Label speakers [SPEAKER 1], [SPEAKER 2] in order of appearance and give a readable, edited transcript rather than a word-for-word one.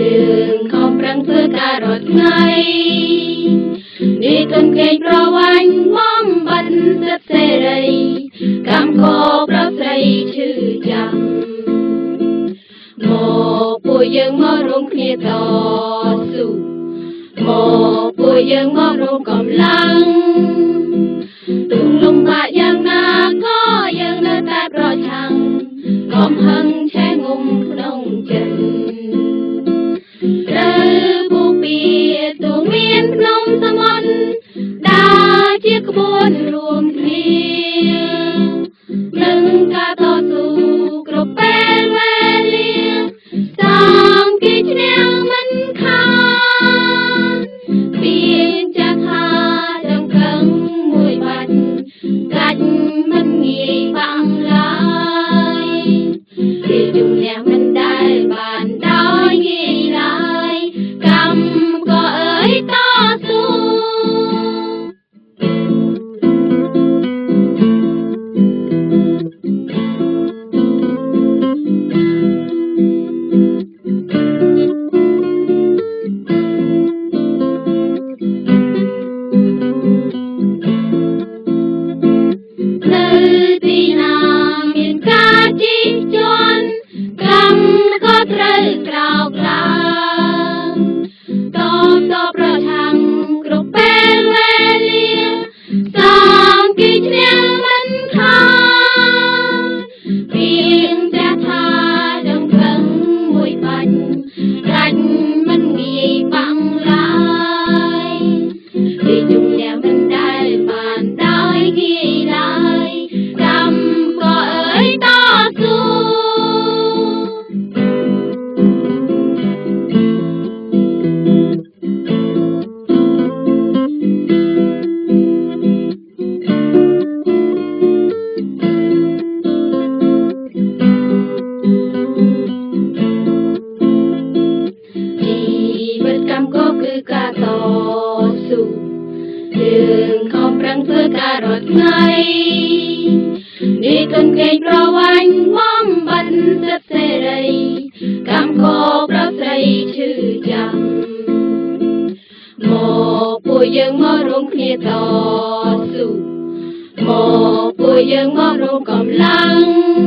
[SPEAKER 1] យើងខំប្រឹងធ្វើការរាល់ថ្ងៃនេះទុនគេប្រវាញ់បំបត្តិសិទ្ធិសេរីកម្មករប្រុសស្រីឈឺចាំមកពួកយើងមករំគ្នាតស៊ូមកពួកយើងមករំកម្លាំងទុំលំបាកយ៉ាងណាក៏យើងនៅតែប្រឆាំងកំហឹងឆេះងុំក្នុងចិត្តភ្នំសមុទ្រដើរជាក្បួនរួមគ្នានឹងការតស៊ូគ្រប់ពេលវេលាតាមគេឈ្នះមិនខានពីចាស់ថាដឹងកឹងមួយបាច់កាច់មិនងាយបាំងឡើយគេជំនះមិនដែលបានដោយងាយឡើយកម្មក៏អើយតត្រូវក្រោកឡើងតប្រឆាំងគ្រប់ពេលវេលាតាមគេឈ្នះមិនខានពីងចាស់ថាដឹងកឹងមួយបាច់កាច់មិនងាយបាំងឡើយគេជំនះមិនដែលបានដោយងាយឡើយកម្មក៏អើយតស៊ូការតស៊ូយើងខំប្រឹងធ្វើការរាល់ថ្ងៃនេះទុនគេប្រវាញ់បំបត្តិសិទ្ធិសេរីកម្មករប្រុសស្រីឈឺចាំមកពួកយើងមករំគ្នាតស៊ូមកពួកយើងមករំកម្លាំង